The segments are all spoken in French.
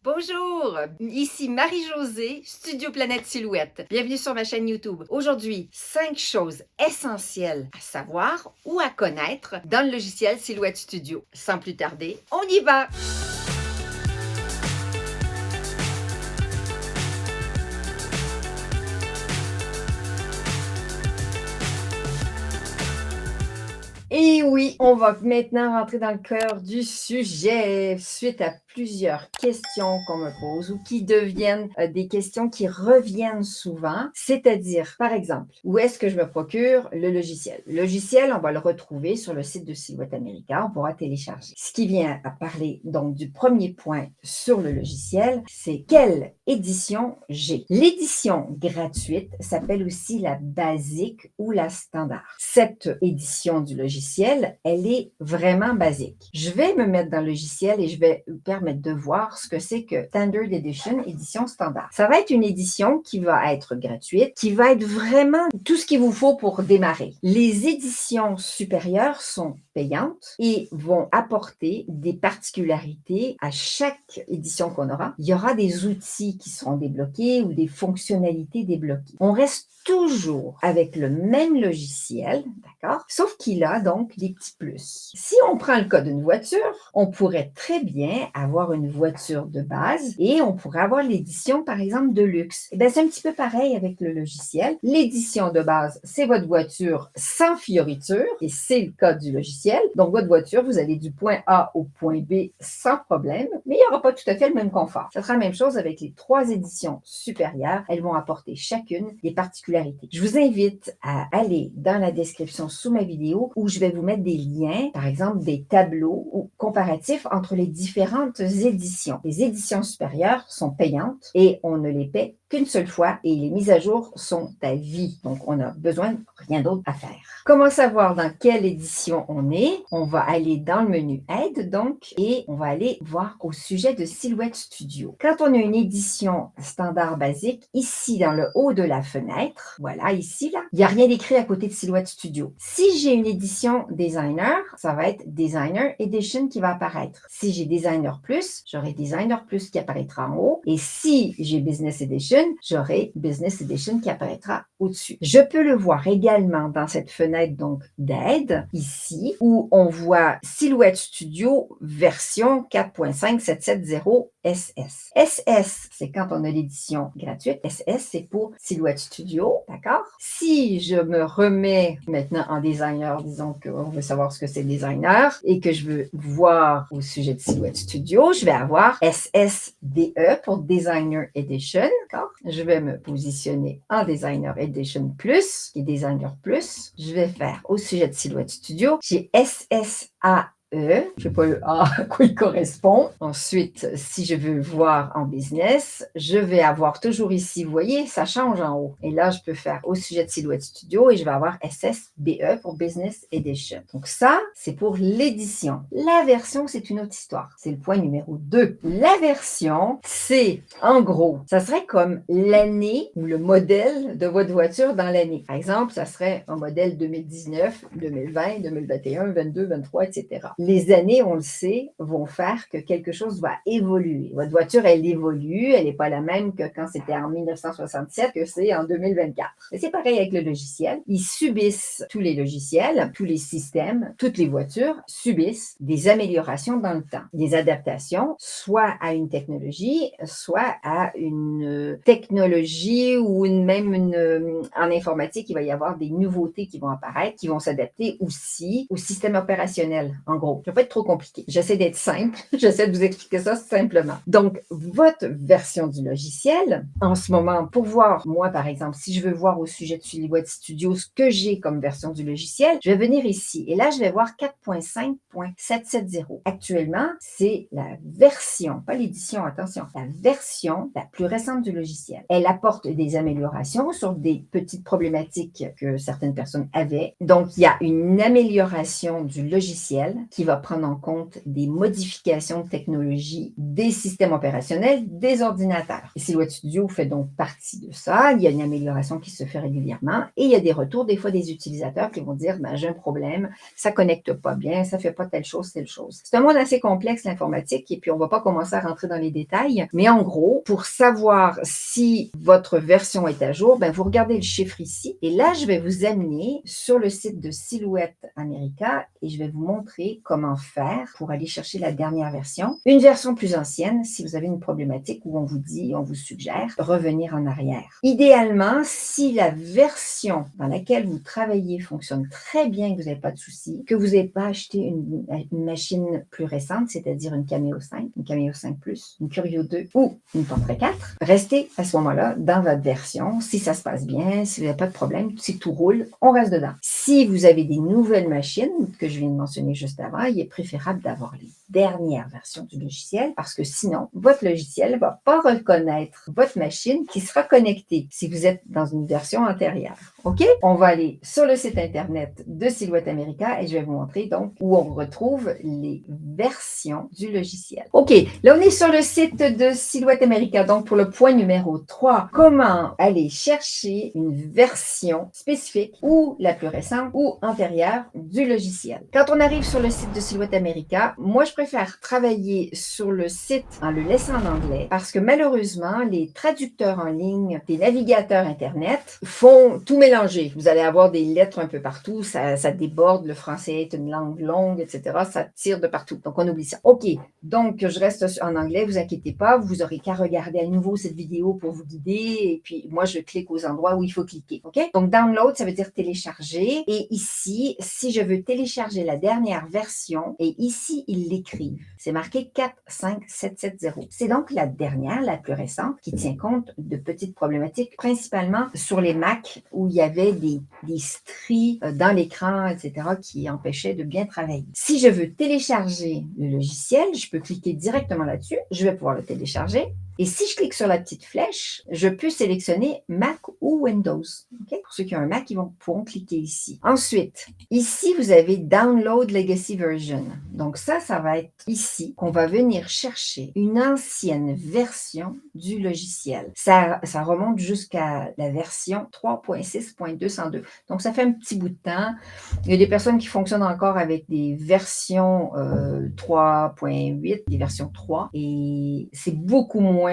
Bonjour, ici Marie-Josée, Studio Planète Silhouette. Bienvenue sur ma chaîne YouTube. Aujourd'hui, 5 choses essentielles à savoir ou à connaître dans le logiciel Silhouette Studio. Sans plus tarder, on y va! Et oui, on va maintenant rentrer dans le cœur du sujet suite à plusieurs questions qu'on me pose ou qui deviennent des questions qui reviennent souvent, c'est-à-dire, par exemple, où est-ce que je me procure le logiciel? Le logiciel, on va le retrouver sur le site de Silhouette America, on pourra télécharger. Ce qui vient à parler donc du premier point sur le logiciel, c'est quelle édition j'ai. L'édition gratuite s'appelle aussi la basique ou la standard. Cette édition du logiciel, elle est vraiment basique. Je vais me mettre dans le logiciel et je vais vous permettre de voir ce que c'est que Standard Edition, édition standard. Ça va être une édition qui va être gratuite, qui va être vraiment tout ce qu'il vous faut pour démarrer. Les éditions supérieures sont payantes et vont apporter des particularités à chaque édition qu'on aura. Il y aura des outils qui seront débloqués ou des fonctionnalités débloquées. On reste toujours avec le même logiciel, d'accord? Sauf qu'il a donc des petits plus. Si on prend le cas d'une voiture, on pourrait très bien avoir une voiture de base et on pourrait avoir l'édition, par exemple, de luxe. Et bien, c'est un petit peu pareil avec le logiciel. L'édition de base, c'est votre voiture sans fioriture et c'est le cas du logiciel. Donc, votre voiture, vous allez du point A au point B sans problème, mais il n'y aura pas tout à fait le même confort. Ça sera la même chose avec les 3 éditions supérieures. Elles vont apporter chacune des particularités. Je vous invite à aller dans la description sous ma vidéo où je vais vous mettre des liens, par exemple des tableaux ou comparatifs entre les différentes éditions. Les éditions supérieures sont payantes et on ne les paie qu'une seule fois et les mises à jour sont à vie. Donc, on n'a besoin de rien d'autre à faire. Comment savoir dans quelle édition on est? On va aller dans le menu Aide, donc, et on va aller voir au sujet de Silhouette Studio. Quand on a une édition standard basique, ici, dans le haut de la fenêtre, voilà, ici, là, il n'y a rien d'écrit à côté de Silhouette Studio. Si j'ai une édition Designer, ça va être Designer Edition qui va apparaître. Si j'ai Designer Plus, j'aurai Designer Plus qui apparaîtra en haut. Et si j'ai Business Edition, j'aurai Business Edition qui apparaîtra au-dessus. Je peux le voir également dans cette fenêtre donc d'aide, ici, où on voit Silhouette Studio version 4.5770 SS. SS, c'est quand on a l'édition gratuite. SS, c'est pour Silhouette Studio, d'accord? Si je me remets maintenant en designer, disons qu'on veut savoir ce que c'est designer et que je veux voir au sujet de Silhouette Studio, je vais avoir SSDE pour Designer Edition, d'accord? Je vais me positionner en Designer Edition Plus et Designer Plus. Je vais faire au sujet de Silhouette Studio, j'ai SSA je ne sais pas le A à quoi il correspond. Ensuite, si je veux voir en business, je vais avoir toujours ici, vous voyez, ça change en haut. Et là, je peux faire au sujet de Silhouette Studio et je vais avoir SSBE pour Business Edition. Donc ça, c'est pour l'édition. La version, c'est une autre histoire. C'est le point numéro 2. La version, c'est en gros, ça serait comme l'année ou le modèle de votre voiture dans l'année. Par exemple, ça serait un modèle 2019, 2020, 2021, 22, 23, etc. Les années, on le sait, vont faire que quelque chose va évoluer. Votre voiture, elle évolue, elle n'est pas la même que quand c'était en 1967 que c'est en 2024. Et c'est pareil avec le logiciel. Ils subissent, tous les logiciels, tous les systèmes, toutes les voitures subissent des améliorations dans le temps, des adaptations, soit à une technologie, soit à une technologie ou en informatique, il va y avoir des nouveautés qui vont apparaître, qui vont s'adapter aussi au système opérationnel, en gros. Je ne vais pas être trop compliqué. J'essaie d'être simple. J'essaie de vous expliquer ça simplement. Donc, votre version du logiciel, en ce moment, pour voir, moi, par exemple, si je veux voir au sujet de Silhouette Studio ce que j'ai comme version du logiciel, je vais venir ici. Et là, je vais voir 4.5.770. Actuellement, c'est la version, pas l'édition, attention, la version la plus récente du logiciel. Elle apporte des améliorations sur des petites problématiques que certaines personnes avaient. Donc, il y a une amélioration du logiciel qui qui va prendre en compte des modifications de technologie des systèmes opérationnels des ordinateurs. Et Silhouette Studio fait donc partie de ça. Il y a une amélioration qui se fait régulièrement et il y a des retours des fois des utilisateurs qui vont dire ben, j'ai un problème, ça ne connecte pas bien, ça ne fait pas telle chose, telle chose. C'est un monde assez complexe, l'informatique, et puis on ne va pas commencer à rentrer dans les détails. Mais en gros, pour savoir si votre version est à jour, ben, vous regardez le chiffre ici. Et là, je vais vous amener sur le site de Silhouette America et je vais vous montrer comment faire pour aller chercher la dernière version. Une version plus ancienne, si vous avez une problématique où on vous dit, on vous suggère revenir en arrière. Idéalement, si la version dans laquelle vous travaillez fonctionne très bien, que vous n'avez pas de soucis, que vous n'avez pas acheté une machine plus récente, c'est-à-dire une Cameo 5, une Cameo 5 Plus, une Curio 2 ou une Portrait 4, restez à ce moment-là dans votre version. Si ça se passe bien, si vous n'avez pas de problème, si tout roule, on reste dedans. Si vous avez des nouvelles machines que je viens de mentionner juste avant, il est préférable d'avoir les dernières versions du logiciel parce que sinon, votre logiciel ne va pas reconnaître votre machine qui sera connectée si vous êtes dans une version antérieure. OK? On va aller sur le site Internet de Silhouette America et je vais vous montrer donc où on retrouve les versions du logiciel. OK, là on est sur le site de Silhouette America, donc pour le point numéro 3, comment aller chercher une version spécifique ou la plus récente ou antérieure du logiciel. Quand on arrive sur le site de Silhouette America, moi je préfère travailler sur le site en le laissant en anglais parce que malheureusement, les traducteurs en ligne des navigateurs Internet font tout mélanger. Vous allez avoir des lettres un peu partout, ça déborde, le français est une langue longue, etc. Ça tire de partout. Donc, on oublie ça. OK, donc je reste en anglais, vous inquiétez pas, vous aurez qu'à regarder à nouveau cette vidéo pour vous guider et puis moi, je clique aux endroits où il faut cliquer. OK? Donc, download, ça veut dire télécharger et ici, si je veux télécharger la dernière version et ici, ils l'écrivent. C'est marqué 45770. C'est donc la dernière, la plus récente, qui tient compte de petites problématiques, principalement sur les Mac où il y avait des stries dans l'écran, etc., qui empêchaient de bien travailler. Si je veux télécharger le logiciel, je peux cliquer directement là-dessus. Je vais pouvoir le télécharger. Et si je clique sur la petite flèche, je peux sélectionner Mac ou Windows. Okay? Pour ceux qui ont un Mac, pourront cliquer ici. Ensuite, ici, vous avez Download Legacy Version. Donc ça va être ici qu'on va venir chercher une ancienne version du logiciel. Ça remonte jusqu'à la version 3.6.202. Donc ça fait un petit bout de temps. Il y a des personnes qui fonctionnent encore avec des versions 3.8, des versions 3, et c'est beaucoup moins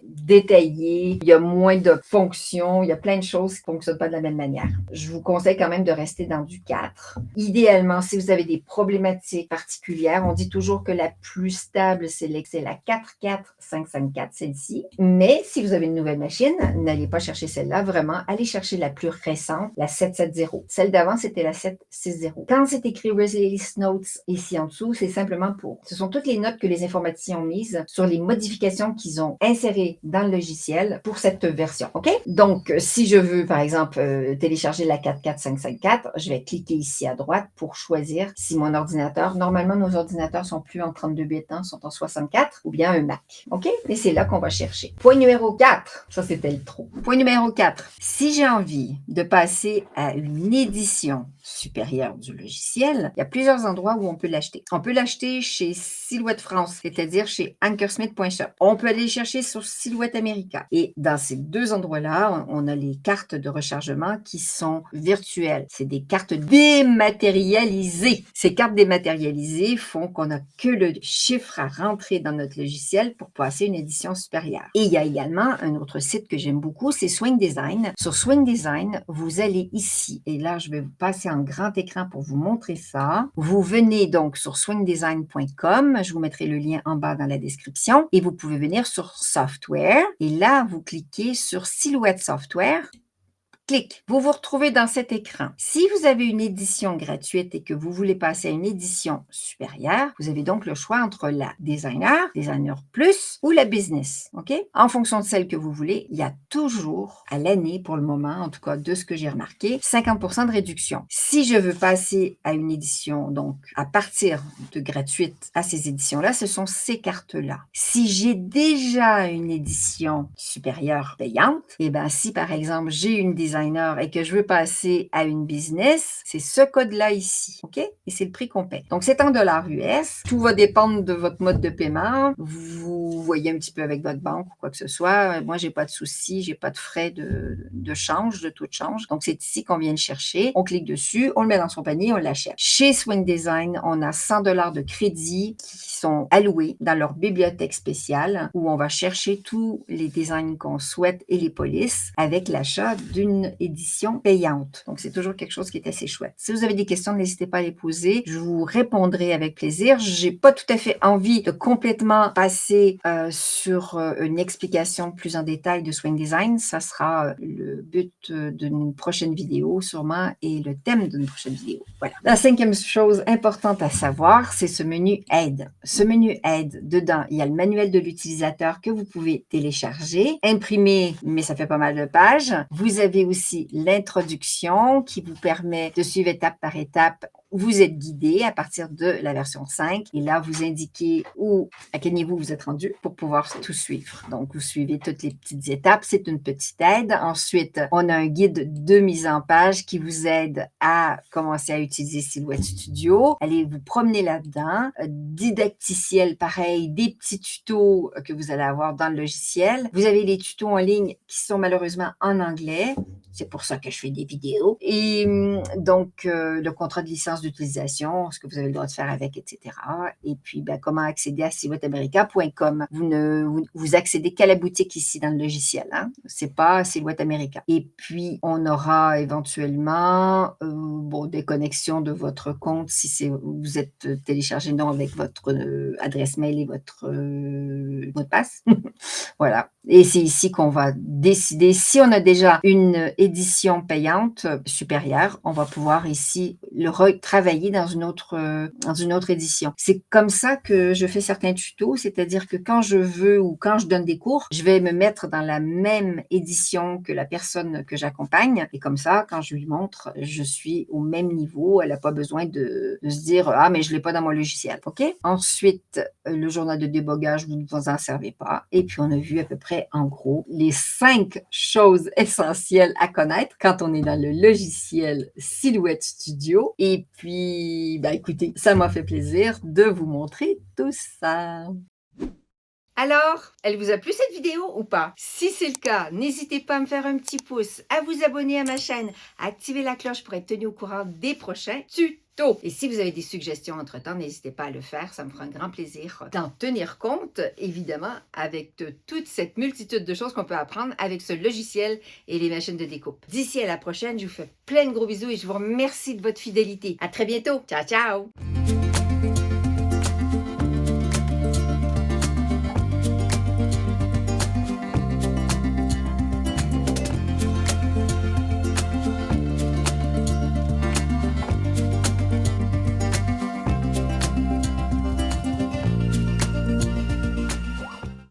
détaillé, il y a moins de fonctions, il y a plein de choses qui ne fonctionnent pas de la même manière. Je vous conseille quand même de rester dans du 4. Idéalement, si vous avez des problématiques particulières, on dit toujours que la plus stable, c'est la 44554, celle-ci. Mais si vous avez une nouvelle machine, n'allez pas chercher celle-là, vraiment, allez chercher la plus récente, la 770. Celle d'avant, c'était la 760. Quand c'est écrit Release Notes ici en dessous, c'est simplement ce sont toutes les notes que les informaticiens ont mises sur les modifications qu'ils ont insérées dans le logiciel pour cette version. OK? Donc, si je veux, par exemple, télécharger la 44554, je vais cliquer ici à droite pour choisir si mon ordinateur, normalement, nos ordinateurs sont plus en 32 bits, sont en 64, ou bien un Mac. OK? Et c'est là qu'on va chercher. Point numéro 4, ça c'était le trop. Point numéro 4, si j'ai envie de passer à une édition supérieure du logiciel, il y a plusieurs endroits où on peut l'acheter. On peut l'acheter chez Silhouette France, c'est-à-dire chez anchorsmith.shop. On peut aller chercher sur Silhouette America. Et dans ces deux endroits-là, on a les cartes de rechargement qui sont virtuelles. C'est des cartes dématérialisées. Ces cartes dématérialisées font qu'on n'a que le chiffre à rentrer dans notre logiciel pour passer une édition supérieure. Et il y a également un autre site que j'aime beaucoup, c'est Swing Design. Sur Swing Design, vous allez ici, et là, je vais vous passer en grand écran pour vous montrer ça. Vous venez donc sur swingdesign.com, je vous mettrai le lien en bas dans la description, et vous pouvez venir sur Software, et là, vous cliquez sur Silhouette Software. Clic. Vous vous retrouvez dans cet écran. Si vous avez une édition gratuite et que vous voulez passer à une édition supérieure, vous avez donc le choix entre la Designer Plus ou la Business. OK? En fonction de celle que vous voulez, il y a toujours à l'année, pour le moment, en tout cas de ce que j'ai remarqué, 50% de réduction. Si je veux passer à une édition, donc à partir de gratuite à ces éditions-là, ce sont ces cartes-là. Si j'ai déjà une édition supérieure payante, et bien si par exemple j'ai une Designer designer et que je veux passer à une business, c'est ce code-là ici, OK? Et c'est le prix qu'on paie. Donc, c'est en dollars US. Tout va dépendre de votre mode de paiement. Vous voyez un petit peu avec votre banque ou quoi que ce soit. Moi, j'ai pas de souci, j'ai pas de frais de change, de taux de change. Donc, c'est ici qu'on vient le chercher. On clique dessus, on le met dans son panier, on l'achète. Chez Swing Design, on a 100 dollars de crédit qui sont alloués dans leur bibliothèque spéciale où on va chercher tous les designs qu'on souhaite et les polices avec l'achat d'une édition payante. Donc, c'est toujours quelque chose qui est assez chouette. Si vous avez des questions, n'hésitez pas à les poser. Je vous répondrai avec plaisir. J'ai pas tout à fait envie de complètement passer sur une explication plus en détail de Swing Design. Ça sera le but d'une prochaine vidéo sûrement et le thème d'une prochaine vidéo. Voilà. La cinquième chose importante à savoir, c'est ce menu aide. Ce menu aide, dedans, il y a le manuel de l'utilisateur que vous pouvez télécharger, imprimer, mais ça fait pas mal de pages. Vous avez aussi l'introduction qui vous permet de suivre étape par étape. Vous êtes guidé à partir de la version 5 et là, vous indiquez où, à quel niveau vous êtes rendu pour pouvoir tout suivre. Donc, vous suivez toutes les petites étapes. C'est une petite aide. Ensuite, on a un guide de mise en page qui vous aide à commencer à utiliser Silhouette Studio. Allez vous promener là-dedans. Didacticiel, pareil, des petits tutos que vous allez avoir dans le logiciel. Vous avez les tutos en ligne qui sont malheureusement en anglais. C'est pour ça que je fais des vidéos. Et donc, le contrat de licence d'utilisation, ce que vous avez le droit de faire avec, etc. Et puis, comment accéder à silhouetteamerica.com. Vous accédez qu'à la boutique ici dans le logiciel. Hein? C'est pas Silhouette America. Et puis, on aura éventuellement des connexions de votre compte si vous êtes téléchargé non avec votre adresse mail et votre mot de passe. Voilà. Et c'est ici qu'on va décider si on a déjà une édition payante supérieure, on va pouvoir ici le retravailler dans une autre édition. C'est comme ça que je fais certains tutos, c'est-à-dire que quand je veux ou quand je donne des cours, je vais me mettre dans la même édition que la personne que j'accompagne et comme ça, quand je lui montre, je suis au même niveau. Elle n'a pas besoin de se dire « Ah, mais je ne l'ai pas dans mon logiciel. » OK? Ensuite, le journal de débogage, vous ne vous en servez pas. Et puis, on a vu à peu près en gros les 5 choses essentielles à connaître quand on est dans le logiciel Silhouette Studio. Et puis, écoutez, ça m'a fait plaisir de vous montrer tout ça. Alors, elle vous a plu cette vidéo ou pas? Si c'est le cas, n'hésitez pas à me faire un petit pouce, à vous abonner à ma chaîne, à activer la cloche pour être tenu au courant des prochains tutos. Et si vous avez des suggestions entre-temps, n'hésitez pas à le faire, ça me fera un grand plaisir d'en tenir compte, évidemment, avec toute cette multitude de choses qu'on peut apprendre avec ce logiciel et les machines de découpe. D'ici à la prochaine, je vous fais plein de gros bisous et je vous remercie de votre fidélité. À très bientôt. Ciao, ciao!